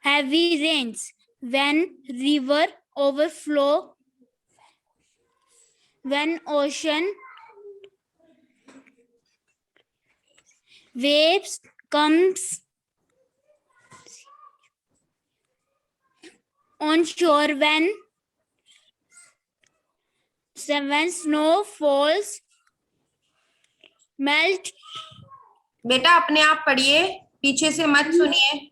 heavy rains, when river overflow, when ocean waves comes on shore, when snow falls, melt. बेटा अपने आप पढ़िए, पीछे से मत सुनिए।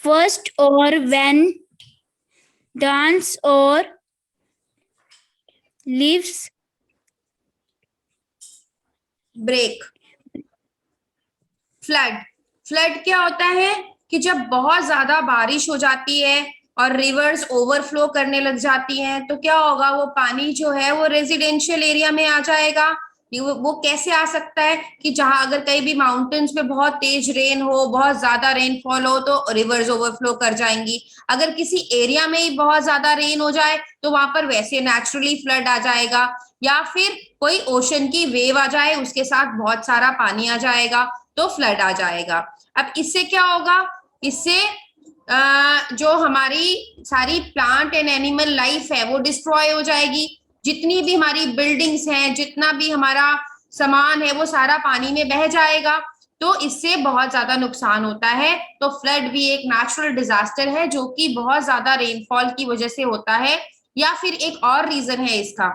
First, or when dance or leaves break. Flood. Flood क्या होता है कि जब बहुत ज्यादा बारिश हो जाती है और रिवर्स ओवरफ्लो करने लग जाती हैं, तो क्या होगा, वो पानी जो है वो रेजिडेंशियल एरिया में आ जाएगा। वो कैसे आ सकता है कि जहां अगर कहीं भी माउंटेन्स पे बहुत तेज रेन हो, बहुत ज्यादा रेनफॉल हो, तो रिवर्स ओवरफ्लो कर जाएंगी। अगर किसी एरिया में ही बहुत ज्यादा रेन हो जाए तो वहां पर वैसे नेचुरली फ्लड आ जाएगा, या फिर कोई ओशन की वेव आ जाए, उसके साथ बहुत सारा पानी आ जाएगा, तो फ्लड आ जाएगा। अब इससे क्या होगा, इससे जो हमारी सारी प्लांट एंड एनिमल लाइफ है वो डिस्ट्रॉय हो जाएगी। जितनी भी हमारी बिल्डिंग्स हैं, जितना भी हमारा सामान है, वो सारा पानी में बह जाएगा। तो इससे बहुत ज्यादा नुकसान होता है। तो फ्लड भी एक नेचुरल डिजास्टर है जो कि बहुत ज्यादा रेनफॉल की वजह से होता है। या फिर एक और रीजन है इसका,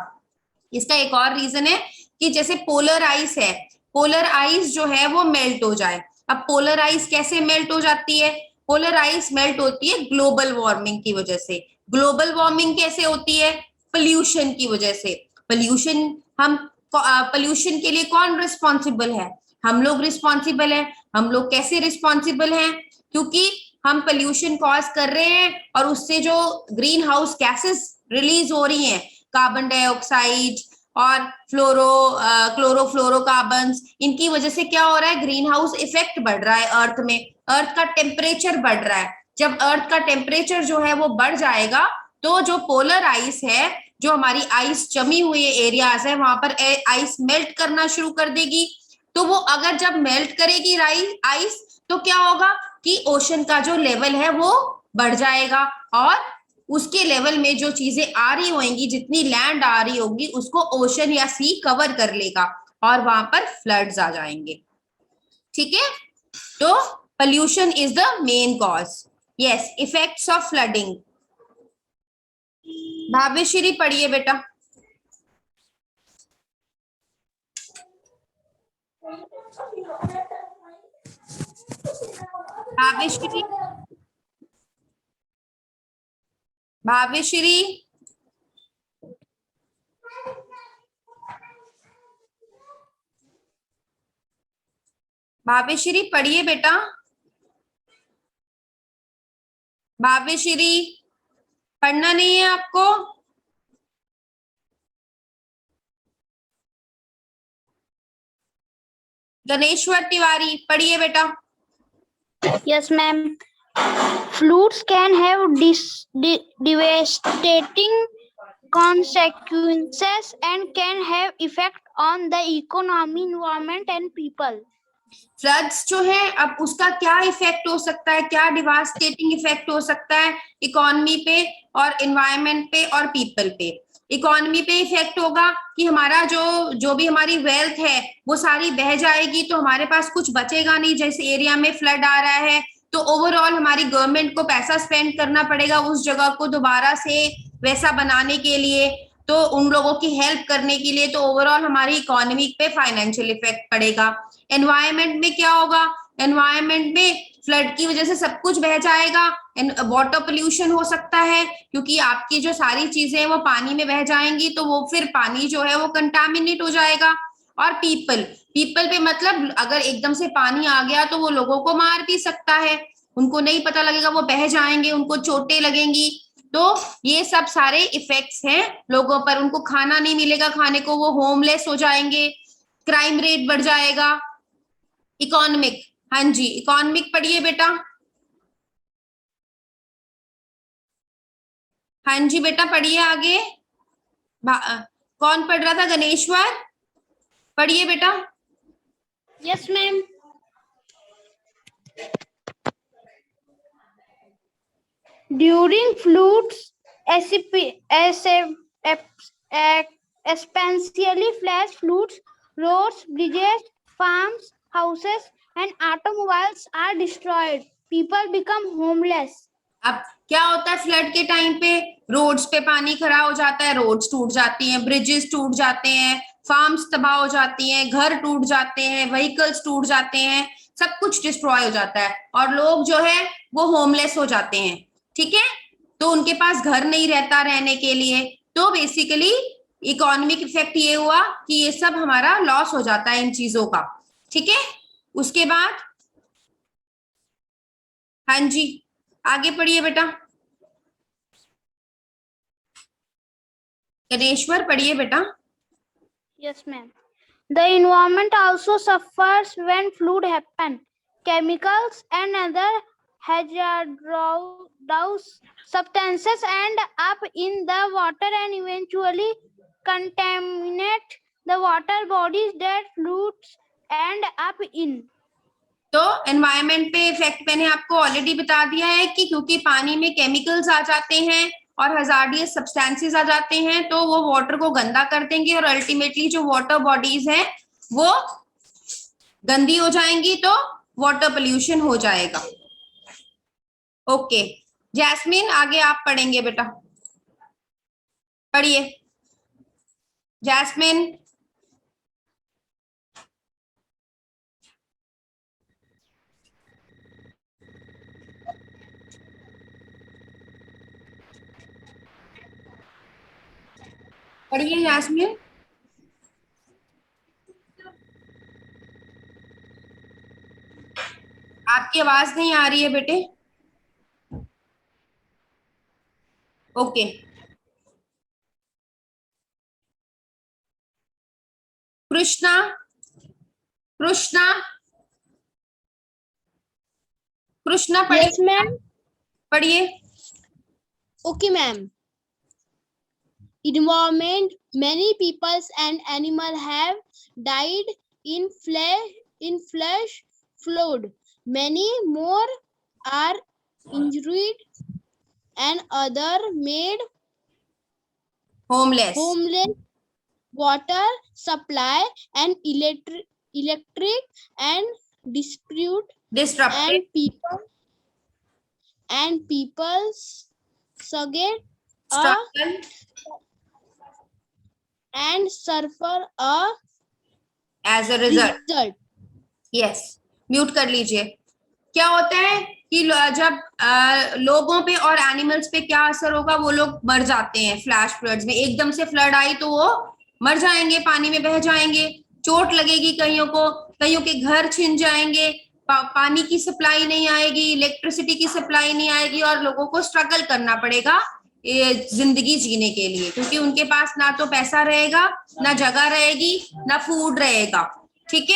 एक और रीजन है कि जैसे पोलर आइस है, पोलर आइस जो है वो मेल्ट हो जाए। अब पोलर आइस कैसे मेल्ट हो जाती है? पोलर आइस मेल्ट होती है ग्लोबल वार्मिंग की वजह से। ग्लोबल वार्मिंग कैसे होती है? पोल्यूशन की वजह से। पोल्यूशन हम पोल्यूशन के लिए कौन रिस्पॉन्सिबल है? हम लोग रिस्पॉन्सिबल है। हम लोग कैसे रिस्पॉन्सिबल हैं? क्योंकि हम पोल्यूशन कॉज कर रहे हैं और उससे जो ग्रीन हाउस गैसेस रिलीज हो रही हैं, कार्बन डाइऑक्साइड और क्लोरोफ्लोरोकार्बन्स, इनकी वजह से क्या हो रहा है, ग्रीन हाउस इफेक्ट बढ़ रहा है अर्थ में। अर्थ का टेम्परेचर बढ़ रहा है। जब अर्थ का टेम्परेचर जो है वो बढ़ जाएगा, तो जो पोलर आइस है, जो हमारी आइस जमी हुई एरियाज है, वहां पर आइस मेल्ट करना शुरू कर देगी। तो वो अगर जब मेल्ट करेगी आइस, तो क्या होगा कि ओशन का जो लेवल है वो बढ़ जाएगा, और उसके लेवल में जो चीजें आ रही होंगी, जितनी लैंड आ रही होगी, उसको ओशन या सी कवर कर लेगा और वहां पर फ्लड्स आ जाएंगे। ठीक है, तो pollution is the main cause. Yes, effects of flooding. Bhaveshwari पढ़िए बेटा। भावेश्वरी, भावेश्वरी भावेश्वरी पढ़िए बेटा। भावेश्वरी, पढ़ना नहीं है आपको? गणेश्वर तिवारी पढ़िए बेटा। Yes, ma'am. Floods can have devastating consequences and can have effect on the economy, environment and people. Floods जो है, अब उसका क्या इफेक्ट हो सकता है, क्या डिवास्टेटिंग इफेक्ट हो सकता है इकोनॉमी पे और एनवायरनमेंट पे और पीपल पे। इकोनॉमी पे इफेक्ट होगा कि हमारा जो भी हमारी वेल्थ है वो सारी बह जाएगी, तो हमारे पास कुछ बचेगा नहीं। जैसे एरिया में फ्लड आ रहा है, तो ओवरऑल हमारी गवर्नमेंट को पैसा स्पेंड करना पड़ेगा उस जगह को दोबारा से वैसा बनाने के लिए, तो उन लोगों की हेल्प करने के लिए। तो ओवरऑल हमारी इकोनॉमी पे फाइनेंशियल इफेक्ट पड़ेगा। एनवायरनमेंट में क्या होगा? एनवायरनमेंट में फ्लड की वजह से सब कुछ बह जाएगा। वाटर पोल्यूशन हो सकता है, क्योंकि आपकी जो सारी चीजें वो पानी में बह जाएंगी, तो वो फिर पानी जो है वो कंटामिनेट हो जाएगा। और पीपल पे मतलब अगर एकदम से पानी आ गया तो वो लोगों को मार भी सकता है, उनको नहीं पता लगेगा, वो बह जाएंगे, उनको चोटें लगेंगी। तो ये सब सारे इफेक्ट्स हैं लोगों पर। उनको खाना नहीं मिलेगा, खाने को वो होमलेस हो जाएंगे, क्राइम रेट बढ़ जाएगा। इकोनॉमिक, हाँ जी, इकोनॉमिक पढ़िए बेटा। हाँ जी बेटा पढ़िए आगे। कौन पढ़ रहा था? गणेश्वर पढ़िए बेटा। Yes, ma'am. During floods, especially flash floods, roads, bridges, farms, houses, and automobiles are destroyed. People become homeless. अब क्या होता है फ्लड के टाइम पे? रोड्स पे पानी खड़ा हो जाता है, रोड्स टूट जाती हैं, ब्रिजेस टूट जाते हैं, फार्म्स तबाह हो जाती हैं, घर टूट जाते हैं, व्हीकल्स टूट जाते हैं, सब कुछ डिस्ट्रॉय हो जाता है और लोग जो है वो होमलेस हो जाते हैं। ठीक है, तो उनके पास घर नहीं रहता रहने के लिए। तो बेसिकली इकोनॉमिक इफेक्ट ये हुआ कि ये सब हमारा लॉस हो जाता है इन चीजों का। ठीक है, उसके बाद हाँ जी आगे पढ़िए बेटा। गणेश्वर पढ़िए बेटा। Yes, ma'am. The environment also suffers when flood happen. Chemicals and other hazardous substances end up in the water and eventually contaminate the water bodies that floods end up in. तो एनवायरनमेंट पे effect मैंने आपको already बता दिया है कि क्योंकि पानी में केमिकल्स आ जाते हैं और हजार्डियस सब्सटेंसेस आ जाते हैं तो वो वाटर को गंदा कर देंगे और अल्टीमेटली जो वाटर बॉडीज हैं वो गंदी हो जाएंगी, तो वाटर पोल्यूशन हो जाएगा। ओके जैस्मिन आगे आप पढ़ेंगे बेटा, पढ़िए जैस्मिन। पढ़िए यास्मीन। आपकी आवाज नहीं आ रही है बेटे। ओके कृष्णा, कृष्णा, कृष्णा पढ़िए। Yes, ma'am. पढ़िए। Okay, ma'am. Environment, many peoples and animals have died in flash flood. Many more are injured and other made homeless. water supply and electric and disrupted people suffer struggle and suffer a as a result. result. Yes mute कर लीजिए। क्या होता है कि जब लोगों पे और एनिमल्स पे क्या असर होगा, वो लोग मर जाते हैं फ्लैश फ्लड्स में। एकदम से फ्लड आई तो वो मर जाएंगे, पानी में बह जाएंगे, चोट लगेगी कईयों को, कईयों के घर छिन जाएंगे, पानी की सप्लाई नहीं आएगी, इलेक्ट्रिसिटी की सप्लाई नहीं आएगी और लोगों को स्ट्रगल करना पड़ेगा ये जिंदगी जीने के लिए, क्योंकि उनके पास ना तो पैसा रहेगा, ना जगह रहेगी, ना फूड रहेगा। ठीक है।